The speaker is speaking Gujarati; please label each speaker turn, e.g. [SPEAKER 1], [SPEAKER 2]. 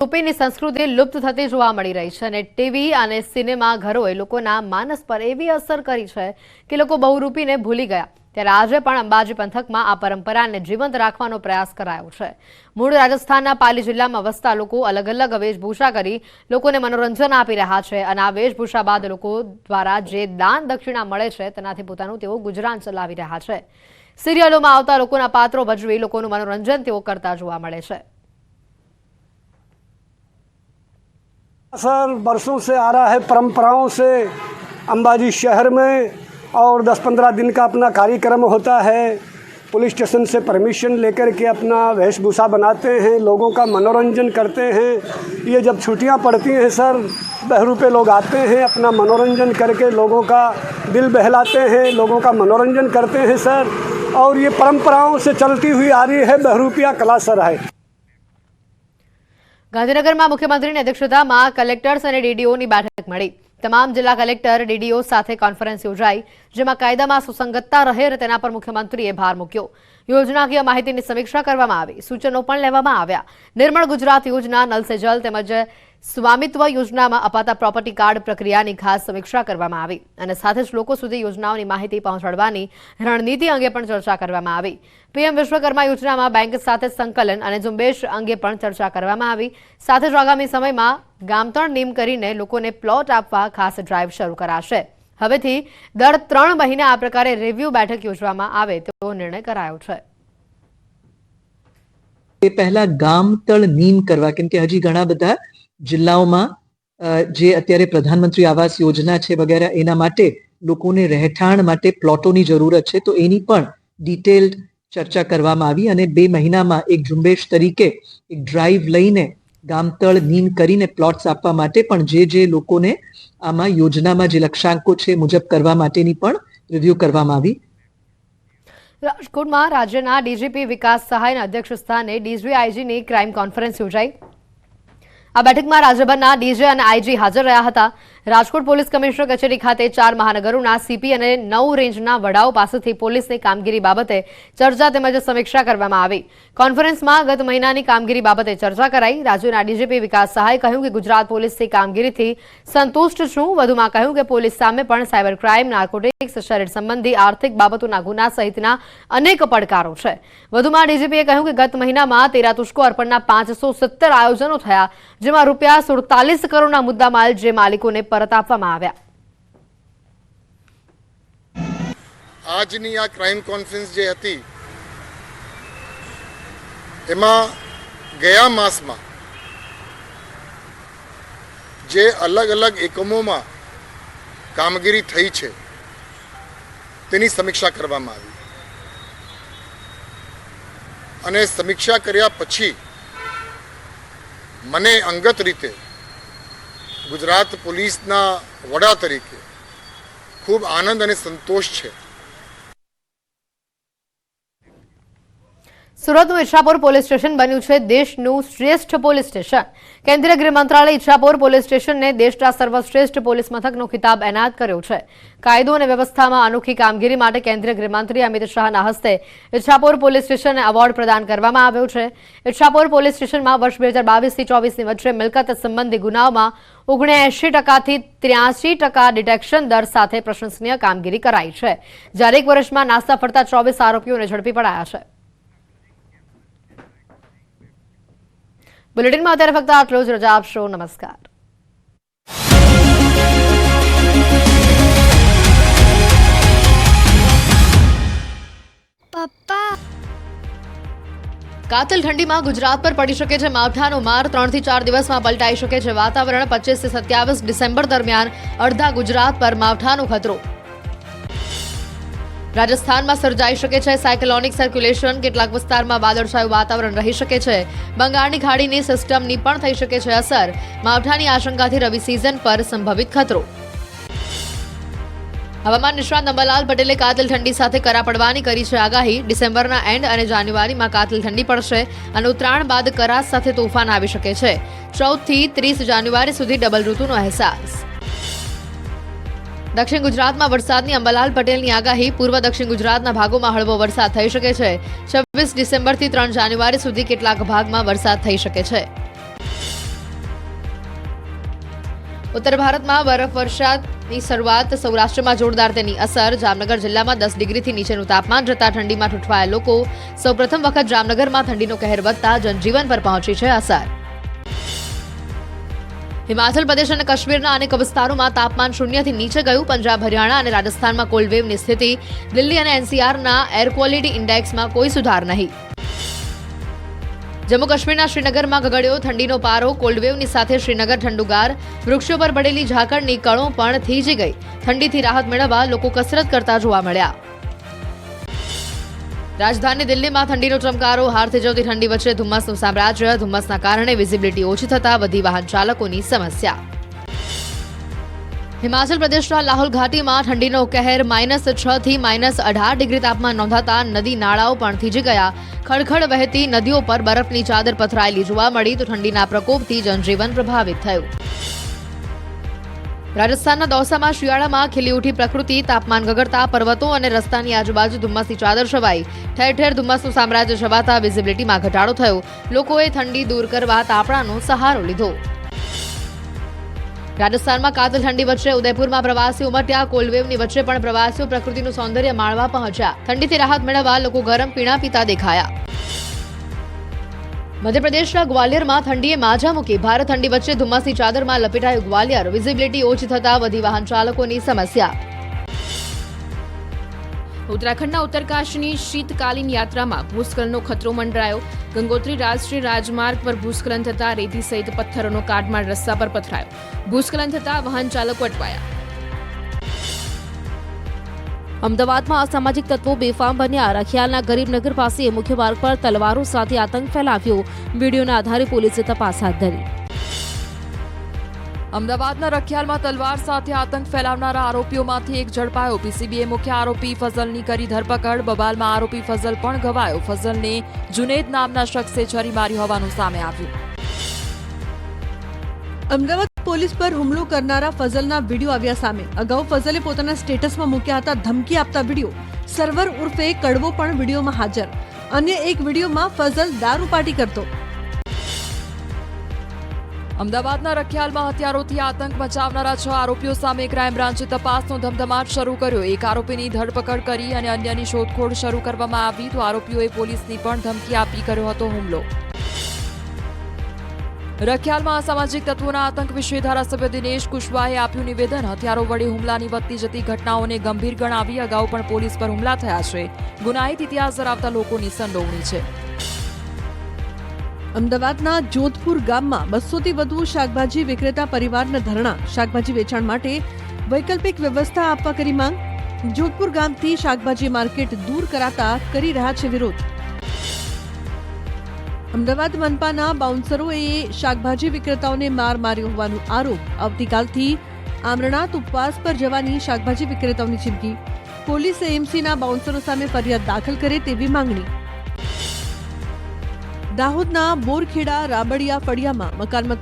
[SPEAKER 1] રૂપીની સંસ્કૃતિ લુપ્ત થતી જોવા મળી રહી છે અને ટીવી અને સિનેમા ઘરોએ લોકોના માનસ પર એવી અસર કરી છે કે લોકો બહુરૂપીને ભૂલી ગયા। ત્યારે આજે પણ અંબાજી પંથકમાં આ પરંપરાને જીવંત રાખવાનો પ્રયાસ કરાયો છે। મૂળ રાજસ્થાનના પાલી જિલ્લામાં વસતા લોકો અલગ અલગ વેશભૂષા કરી લોકોને મનોરંજન આપી રહ્યા છે અને આ વેશભૂષા બાદ લોકો દ્વારા જે દાન દક્ષિણા મળે છે તેનાથી પોતાનું તેઓ ગુજરાન ચલાવી રહ્યા છે। સિરિયલોમાં આવતા લોકોના પાત્રો ભજવી લોકોનું મનોરંજન તેઓ કરતા જોવા મળે છે।
[SPEAKER 2] सर बरसों से आ रहा है परंपराओं से अंबाजी शहर में और 10-15 दिन का अपना कार्यक्रम होता है। पुलिस स्टेशन से परमिशन लेकर के अपना वेशभूषा बनाते हैं, लोगों का मनोरंजन करते हैं। ये जब छुट्टियां पड़ती हैं सर, बहरूपे लोग आते हैं, अपना मनोरंजन करके लोगों का दिल बहलाते हैं, लोगों का मनोरंजन करते हैं सर। और ये परंपराओं से चलती हुई आ रही है बहरूपिया कला सर है।
[SPEAKER 1] ગાંધીનગરમાં મુખ્યમંત્રીની અધ્યક્ષતામાં કલેક્ટર્સ અને ડીડીઓની બેઠક મળી। તમામ જિલ્લા કલેક્ટર ડીડીઓ સાથે કોન્ફરન્સ યોજાઈ, જેમાં કાયદામાં સુસંગતતા રહે તેના પર મુખ્યમંત્રીએ ભાર મૂક્યો। યોજનાકીય માહિતીની સમીક્ષા કરવામાં આવી, સૂચનો પણ લેવામાં આવ્યા। નિર્મળ ગુજરાત યોજના, નલ સે જલ તેમજ સ્વામિત્વ યોજનામાં અપાતા પ્રોપર્ટી કાર્ડ પ્રક્રિયાની ખાસ સમીક્ષા કરવામાં આવી અને સાથે જ લોકો સુધી યોજનાઓની માહિતી પહોંચાડવાની રણનીતિ અંગે પણ ચર્ચા કરવામાં આવી। પીએમ વિશ્વકર્મા યોજનામાં બેંક સાથે સંકલન અને ઝુંબેશ અંગે પણ ચર્ચા કરવામાં આવી। સાથે જ આગામી સમયમાં ગામતળ નીમ કરીને લોકોને પ્લોટ આપવા ખાસ ડ્રાઈવ શરૂ કરાશે। હવેથી દર 3 મહિને આ પ્રકારે રિવ્યુ બેઠક યોજવામાં આવે તેવો નિર્ણય કરાયો છે।
[SPEAKER 3] એ પહેલા ગામતળ નીમ કરવા, કેમ કે હજી ઘણા બધા જિલ્લાઓમાં જે અત્યારે પ્રધાનમંત્રી આવાસ યોજના છે વગેરે એના માટે લોકોને રહેઠાણ માટે પ્લોટોની જરૂરત છે, તો એની પણ ડિટેલ્ડ ચર્ચા કરવામાં આવી અને 2 મહિનામાં એક ઝુંબેશ તરીકે એક ડ્રાઈવ લઈને ગામતળ નીમ કરીને પ્લોટ્સ આપવા માટે પણ જે લોકોને આમાં યોજનામાં જે લક્ષ્યાંકો છે મુજબ કરવા માટેની પણ રિવ્યુ કરવામાં આવી।
[SPEAKER 1] રાજકોટમાં રાજ્યના ડીજીપી વિકાસ સહાયના અધ્યક્ષ સ્થાને ડીજીઆઈજીની ક્રાઇમ કોન્ફરન્સ યોજાઈ। આ બેઠકમાં રાજ્યભરના ડીજે અને આઈજી હાજર રહ્યા હતા। રાજકોટ પોલીસ કમિશનર કચેરી ખાતે 4 મહાનગરોના સીપી અને 9 રેન્જના વડાઓ પાસેથી પોલીસની કામગીરી બાબતે ચર્ચા તેમજ સમીક્ષા કરવામાં આવી। કોન્ફરન્સમાં ગત મહિનાની કામગીરી બાબતે ચર્ચા કરાઈ। રાજ્યના ડીજીપી વિકાસ સહાયે કહ્યું કે ગુજરાત પોલીસની કામગીરીથી સંતુષ્ટ છું। વધુમાં કહ્યું કે પોલીસ સામે પણ સાયબર ક્રાઇમ, નાર્કોટિક્સ, શરીર સંબંધી આર્થિક બાબતોના ગુના સહિતના અનેક પડકારો છે। વધુમાં ડીજીપીએ કહ્યું કે ગત મહિનામાં 13 તુષ્કો અર્પણના 570 આયોજનો થયા, જેમાં ₹47 કરોડના મુદ્દામાલ જે માલિકોને પરત આપવામાં આવ્યા।
[SPEAKER 4] આજની આ ક્રાઇમ કોન્ફરન્સ જે હતી એમાં ગયા માસમાં જે અલગ અલગ એકમોમાં કામગીરી થઈ છે તેની સમીક્ષા કરવામાં આવી અને સમીક્ષા કર્યા પછી મને અંગત રીતે ગુજરાત પોલીસના વડા તરીકે ખૂબ આનંદ અને સંતોષ છે।
[SPEAKER 1] સુરતનું ઈચ્છાપુર પોલીસ સ્ટેશન બન્યું છે દેશનું શ્રેષ્ઠ પોલીસ સ્ટેશન। કેન્દ્રીય ગૃહ મંત્રાલયે ઈચ્છાપુર પોલીસ સ્ટેશનને દેશના સર્વશ્રેષ્ઠ પોલીસ મથકનો ખિતાબ એનાયત કર્યો છે। કાયદો અને વ્યવસ્થામાં અનોખી કામગીરી માટે કેન્દ્રીય ગૃહમંત્રી અમિત શાહના હસ્તે ઈચ્છાપુર પોલીસ સ્ટેશનને એવોર્ડ પ્રદાન કરવામાં આવ્યો છે। ઈચ્છાપુર પોલીસ સ્ટેશનમાં વર્ષ 2022થી 24ની વચ્ચે મિલકત સંબંધી ગુનાઓમાં 79%થી 83% ડિટેક્શન દર સાથે પ્રશંસનીય કામગીરી કરાઈ છે, જ્યારે એક વર્ષમાં નાસ્તા ફરતા 24 આરોપીઓને ઝડપી પડાયા છે। બુલેટિનમાં અત્યારે ફક્ત આટલું જ। રજા આપશો। નમસ્કાર। કાતિલ ઠંડીમાં ગુજરાત પર પડી શકે છે માવઠાનો માર। 3 થી 4 દિવસમાં પલટાઈ શકે છે વાતાવરણ। 25 થી 27 ડિસેમ્બર દરમિયાન અડધા ગુજરાત પર માવઠાનો ખતરો। રાજસ્થાનમાં સર્જાઈ શકે છે સાયક્લોનિક સર્ક્યુલેશન। કેટલાક વિસ્તારમાં વાદળછાયું વાતાવરણ રહી શકે છે। બંગાળની ખાડીની સિસ્ટમની પણ થઈ શકે છે અસર। માવઠાની આશંકાથી રવિ સિઝન પર સંભવિત ખતરો। હવામાન નિષ્ણાત અંબાલાલ પટેલે કાતિલ ઠંડી સાથે કરા પડવાની કરી છે આગાહી। ડિસેમ્બરના એન્ડ અને જાન્યુઆરીમાં કાતિલ ઠંડી પડશે અને ઉત્તરાયણ બાદ કરા સાથે તોફાન આવી શકે છે। 14 થી 30 જાન્યુઆરી સુધી ડબલ ઋતુનો અહેસાસ। દક્ષિણ ગુજરાતમાં વરસાદની અંબાલાલ પટેલની આગાહી। પૂર્વ દક્ષિણ ગુજરાતના ભાગોમાં હળવો વરસાદ થઈ શકે છે। 26 ડિસેમ્બરથી 3 જાન્યુઆરી સુધી કેટલાક ભાગમાં વરસાદ થઈ શકે છે। ઉત્તર ભારતમાં બરફવર્ષાની શરૂઆત, સૌરાષ્ટ્રમાં જોરદાર તેની અસર. જામનગર જિલ્લામાં 10 ડિગ્રીથી નીચેનું તાપમાન જતા ઠંડીમાં ઠૂંઠવાયા લોકો. સૌપ્રથમ વખત જામનગરમાં ઠંડીનો કહેર વધતા જનજીવન પર પહોંચી છે અસર. હિમાચલ પ્રદેશ અને કાશ્મીરના અનેક વિસ્તારોમાં તાપમાન શૂન્યથી નીચે ગયું. પંજાબ, હરિયાણા અને રાજસ્થાનમાં કોલ્ડ વેવની સ્થિતિ. દિલ્હી અને એનસીઆરના એર ક્વોલિટી ઇન્ડેક્સમાં કોઈ સુધાર નહીં. જમ્મુ કાશ્મીરના શ્રીનગરમાં ગગડ્યો ઠંડીનો પારો. કોલ્ડ વેવની સાથે શ્રીનગર ઠંડુગાર. વૃક્ષો પર પડેલી ઝાકળની કણો પણ થીજી ગઈ. ઠંડીથી રાહત મેળવવા લોકો કસરત કરતા જોવા મળ્યા. રાજધાની દિલ્હીમાં ઠંડીનો ચમકારો. હાર થીજવતી ઠંડી વચ્ચે ધુમ્મસનું સામ્રાજ્ય. ધુમ્મસના કારણે વિઝિબિલિટી ઓછી થતા વધી વાહન ચાલકોની સમસ્યા. હિમાચલ પ્રદેશના લાહોલ ઘાટીમાં ઠંડીનો કહેર. -6 થી -18 ડિગ્રી તાપમાન નોંધાતા નદી નાળાઓ પણ થીજી ગયા. ખડખડ વહેતી નદીઓ પર બરફની ચાદર પથરાયેલી જોવા મળી તો ઠંડીના પ્રકોપથી જનજીવન પ્રભાવિત થયું. રાજસ્થાનના દૌસામાં શિયાળામાં ખીલી ઉઠી પ્રકૃતિ. તાપમાન ગગડતા પર્વતો અને રસ્તાની આજુબાજુ ધુમ્મસની ચાદર છવાઈ. ઠેર ઠેર ધુમ્મસનું સામ્રાજ્ય છવાતા વિઝિબિલિટીમાં ઘટાડો થયો. લોકોએ ઠંડી દૂર કરવા તાપણાનો સહારો લીધો. રાજસ્થાનમાં કાતિલ ઠંડી વચ્ચે ઉદયપુરમાં પ્રવાસીઓ ઉમટ્યા. કોલ્ડવેવની વચ્ચે પણ પ્રવાસીઓ પ્રકૃતિનું સૌંદર્ય માણવા પહોંચ્યા. ઠંડીથી રાહત મેળવવા લોકો ગરમ પીણા પીતા દેખાયા. મધ્યપ્રદેશના ગ્વાલિયરમાં ઠંડીએ માજા મૂકી. ભારે ઠંડી વચ્ચે ધુમ્મસની ચાદરમાં લપેટાયું ગ્વાલિયર. વિઝિબિલિટી ઓછી થતા વધી વાહન ચાલકોની સમસ્યા.
[SPEAKER 5] ઉત્તરાખંડના ઉત્તરકાશીની શીતકાલીન યાત્રામાં ભૂસ્ખલનનો ખતરો મંડરાયો. ગંગોત્રી રાષ્ટ્રીય રાજમાર્ગ પર ભૂસ્ખલન થતા રેતી સહિત પથ્થરોનો કાટમાળ રસ્તા પર પથરાયો. ભૂસ્ખલન થતા વાહન ચાલકો અટવાયા. અમદાવાદમાં અસામાજિક તત્વો બેફામ બન્યા. રખિયાલના ગરીબનગર પાસે મુખ્ય માર્ગ પર તલવારો સાથે આતંક ફેલાવ્યો. વીડિયોના આધારે પોલીસે તપાસ હાથ ધરી. અમદાવાદના રખિયાલમાં તલવાર સાથે આતંક ફેલાવનારા આરોપીઓમાંથી એક ઝડપાયો. પીસીબીએ મુખ્ય આરોપી ફઝલની કરી ધરપકડ. બબાલમાં આરોપી ફઝલ પણ ઘવાયો. ફઝલને જુનેદ નામના શખ્સે છરી મારી હોવાનું સામે આવ્યું.
[SPEAKER 6] અમદાવાદ પોલીસ પર હુમલો કરનારા ફઝલના વિડીયો આવ્યા સામે. અગાઉ ફઝલે પોતાના સ્ટેટસમાં મૂક્યા હતા ધમકી આપતા વિડીયો. સર્વર ઉર્ફે કડવો પણ વિડીયોમાં હાજર. અન્ય એક વિડીયોમાં ફઝલ દારૂ પાર્ટી કરતો. અમદાવાદના રખિયાલમાં હથિયારોથી આતંક મચાવનારા 6 આરોપીઓ સામે ક્રાઇમ બ્રાન્ચે તપાસનો ધમધમાટ શરૂ કર્યો. એક આરોપીની ધરપકડ કરી અને અન્યની શોધખોળ શરૂ કરવામાં આવી તો આરોપીઓએ પોલીસની પણ ધમકી આપી કર્યો હતો હુમલો. રખિયાલમાં અસામાજિક તત્વોના આતંક વિશે ધારાસભ્ય દિનેશ કુશવાહાએ આપ્યું નિવેદન. હથિયારો વડે હુમલાની વધતી જતી ઘટનાઓને ગંભીર ગણાવી. અગાઉ પણ પોલીસ પર હુમલા થયા છે. ગુનાહિત ઇતિહાસ ધરાવતા લોકોની સંડોવણી છે. અમદાવાદના જોધપુર ગામમાં 200થી વધુ શાકભાજી વિક્રેતા પરિવારના ધરણા. શાકભાજી વેચાણ માટે વૈકલ્પિક વ્યવસ્થા આપવા કરી માંગ. જોધપુર ગામથી શાકભાજી માર્કેટ દૂર કરાતા કરી રહ્યા છે વિરોધ. અમદાવાદ મનપાના બાઉન્સરોએ શાકભાજી વિક્રેતાઓને માર માર્યો હોવાનો આરોપ. આવતીકાલથી આમરણાત ઉપવાસ પર જવાની શાકભાજી વિક્રેતાઓની ચીમકી. પોલીસે એમસીના બાઉન્સરો સામે ફરિયાદ દાખલ કરે તેવી માંગણી. દાહોદના બોરખેડા રાબડિયા ફળિયામાં મકાનમાં